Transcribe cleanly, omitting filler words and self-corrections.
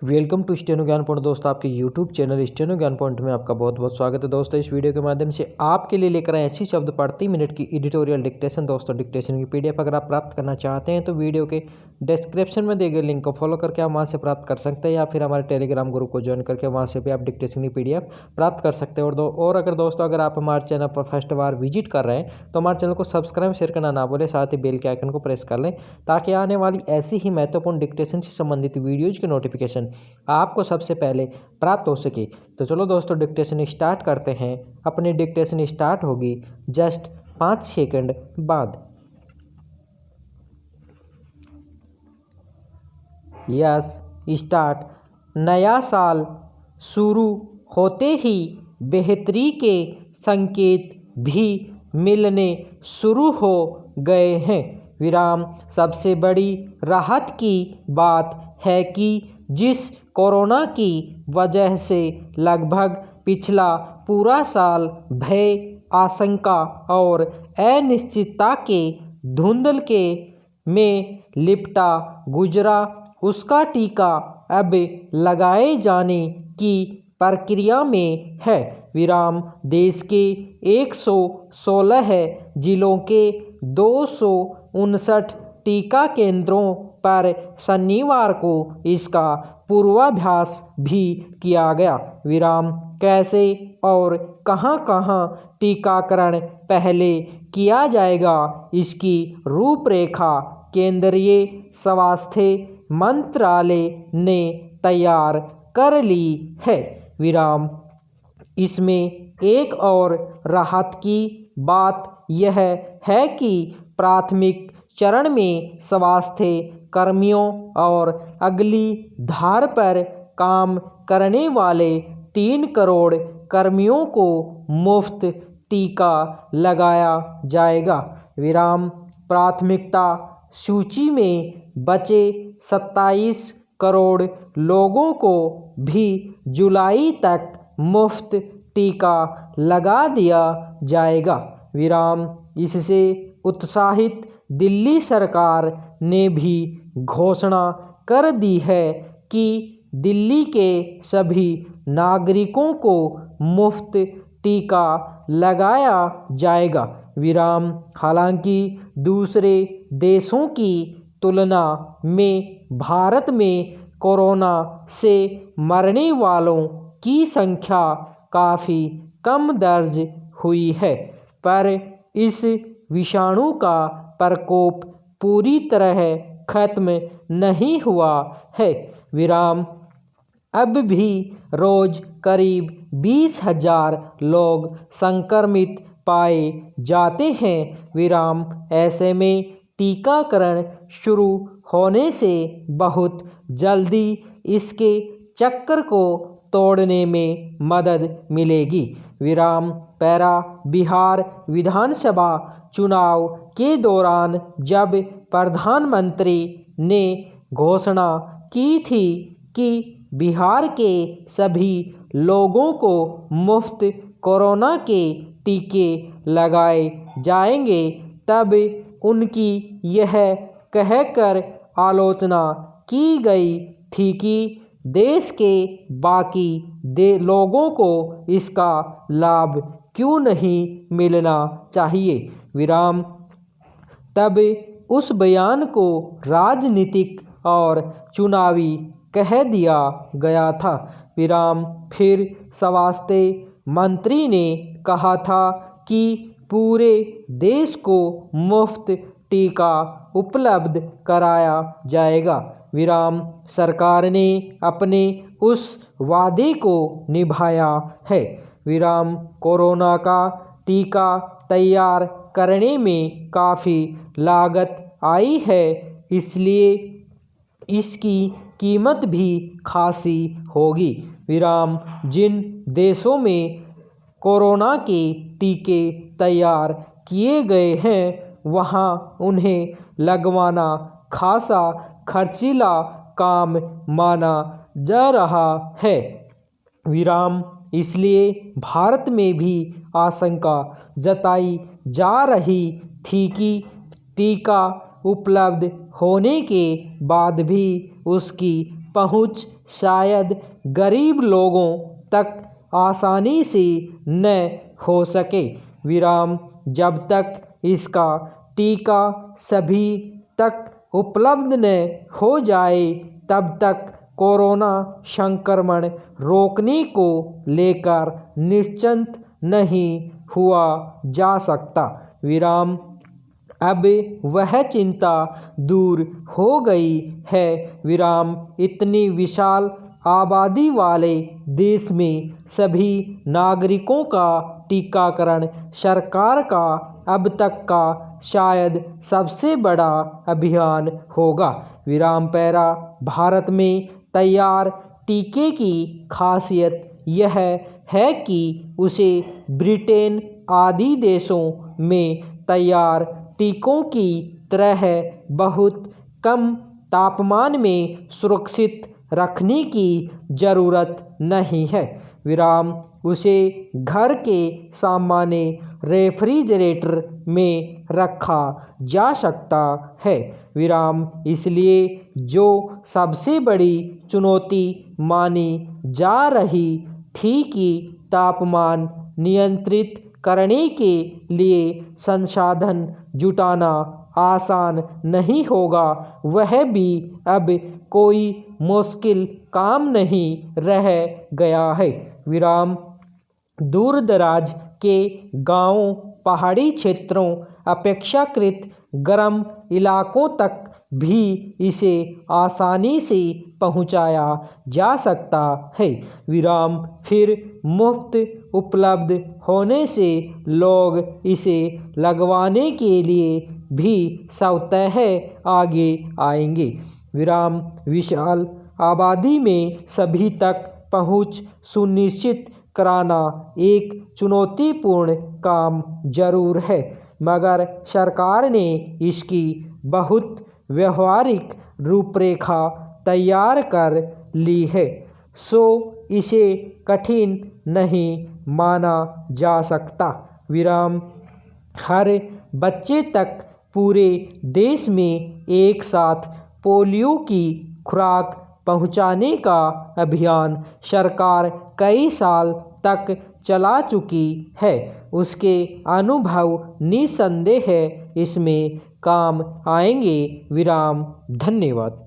Welcome to steno ज्ञान point. दोस्तों, आपके यूट्यूब चैनल स्टेनो ज्ञान पॉइंट में आपका बहुत बहुत स्वागत है। दोस्तों, इस वीडियो के माध्यम से आपके लिए लेकर आए ऐसी शब्द प्रति मिनट की एडिटोरियल डिक्टेशन। दोस्तों, डिक्टेशन की पीडीएफ अगर आप प्राप्त करना चाहते हैं तो वीडियो के डिस्क्रिप्शन में दिए गए लिंक को फॉलो करके आप वहाँ से प्राप्त कर सकते हैं, या फिर हमारे टेलीग्राम ग्रुप को ज्वाइन करके वहाँ से भी आप डिक्टेशन की पीडीएफ प्राप्त कर सकते हैं। और अगर दोस्तों अगर आप हमारे चैनल पर फर्स्ट बार विजिट कर रहे हैं तो हमारे चैनल को सब्सक्राइब शेयर करना ना भूलें, साथ ही बेल के आइकन को प्रेस कर लें ताकि आने वाली ऐसी ही महत्वपूर्ण डिक्टेशन से संबंधित वीडियोज के नोटिफिकेशन आपको सबसे पहले प्राप्त हो सके। तो चलो दोस्तों, डिक्टेशन स्टार्ट करते हैं। अपनी डिक्टेशन स्टार्ट होगी जस्ट 5 सेकंड बाद। Yes, start. नया साल शुरू होते ही बेहतरी के संकेत भी मिलने शुरू हो गए हैं। विराम। सबसे बड़ी राहत की बात है कि जिस कोरोना की वजह से लगभग पिछला पूरा साल भय, आशंका और अनिश्चितता के धुंधल के में लिपटा गुजरा, उसका टीका अब लगाए जाने की प्रक्रिया में है। विराम। देश के 116 जिलों के 259 टीका केंद्रों पर शनिवार को इसका पूर्वाभ्यास भी किया गया। विराम। कैसे और कहां-कहां टीकाकरण पहले किया जाएगा, इसकी रूपरेखा केंद्रीय स्वास्थ्य मंत्रालय ने तैयार कर ली है। विराम। इसमें एक और राहत की बात यह है कि प्राथमिक चरण में स्वास्थ्य कर्मियों और अगली धार पर काम करने वाले 3 करोड़ कर्मियों को मुफ्त टीका लगाया जाएगा। विराम। प्राथमिकता सूची में बचे 27 करोड़ लोगों को भी जुलाई तक मुफ्त टीका लगा दिया जाएगा। विराम। इससे उत्साहित दिल्ली सरकार ने भी घोषणा कर दी है कि दिल्ली के सभी नागरिकों को मुफ्त टीका लगाया जाएगा। विराम। हालांकि दूसरे देशों की तुलना में भारत में कोरोना से मरने वालों की संख्या काफ़ी कम दर्ज हुई है, पर इस विषाणु का प्रकोप पूरी तरह खत्म नहीं हुआ है। विराम। अब भी रोज करीब 20,000 लोग संक्रमित पाए जाते हैं। विराम। ऐसे में टीकाकरण शुरू होने से बहुत जल्दी इसके चक्कर को तोड़ने में मदद मिलेगी। विराम। पैरा। बिहार विधानसभा चुनाव के दौरान जब प्रधानमंत्री ने घोषणा की थी कि बिहार के सभी लोगों को मुफ्त कोरोना के टीके लगाए जाएंगे, तब उनकी यह कहकर आलोचना की गई थी कि देश के बाकी लोगों को इसका लाभ क्यों नहीं मिलना चाहिए। विराम। तब उस बयान को राजनीतिक और चुनावी कह दिया गया था। विराम। फिर स्वास्थ्य मंत्री ने कहा था कि पूरे देश को मुफ्त टीका उपलब्ध कराया जाएगा। विराम। सरकार ने अपने उस वादे को निभाया है। विराम। कोरोना का टीका तैयार करने में काफ़ी लागत आई है, इसलिए इसकी कीमत भी खासी होगी। विराम। जिन देशों में कोरोना के टीके तैयार किए गए हैं, वहाँ उन्हें लगवाना खासा खर्चीला काम माना जा रहा है। विराम। इसलिए भारत में भी आशंका जताई जा रही थी कि टीका उपलब्ध होने के बाद भी उसकी पहुंच शायद गरीब लोगों तक आसानी से न हो सके। विराम जब तक इसका टीका सभी तक उपलब्ध न हो जाए तब तक कोरोना संक्रमण रोकने को लेकर निश्चिंत नहीं हुआ जा सकता। विराम अब वह चिंता दूर हो गई है। विराम इतनी विशाल आबादी वाले देश में सभी नागरिकों का टीकाकरण सरकार का अब तक का शायद सबसे बड़ा अभियान होगा। विराम पैरा भारत में तैयार टीके की खासियत यह है कि उसे ब्रिटेन आदि देशों में तैयार टीकों की तरह बहुत कम तापमान में सुरक्षित रखने की ज़रूरत नहीं है। विराम उसे घर के सामान्य रेफ्रिजरेटर में रखा जा सकता है। विराम इसलिए जो सबसे बड़ी चुनौती मानी जा रही थी कि तापमान नियंत्रित करने के लिए संसाधन जुटाना आसान नहीं होगा, वह भी अब कोई मुश्किल काम नहीं रह गया है। विराम दूर दराज के गांवों, पहाड़ी क्षेत्रों, अपेक्षाकृत गर्म इलाकों तक भी इसे आसानी से पहुंचाया जा सकता है। विराम फिर मुफ्त उपलब्ध होने से लोग इसे लगवाने के लिए भी स्वतः आगे आएंगे। विराम विशाल आबादी में सभी तक पहुंच सुनिश्चित कराना एक चुनौतीपूर्ण काम जरूर है, मगर सरकार ने इसकी बहुत व्यवहारिक रूपरेखा तैयार कर ली है, सो इसे कठिन नहीं माना जा सकता। विराम हर बच्चे तक पूरे देश में एक साथ पोलियो की खुराक पहुंचाने का अभियान सरकार कई साल तक चला चुकी है। उसके अनुभव निस्संदेह इसमें काम आएंगे। विराम धन्यवाद।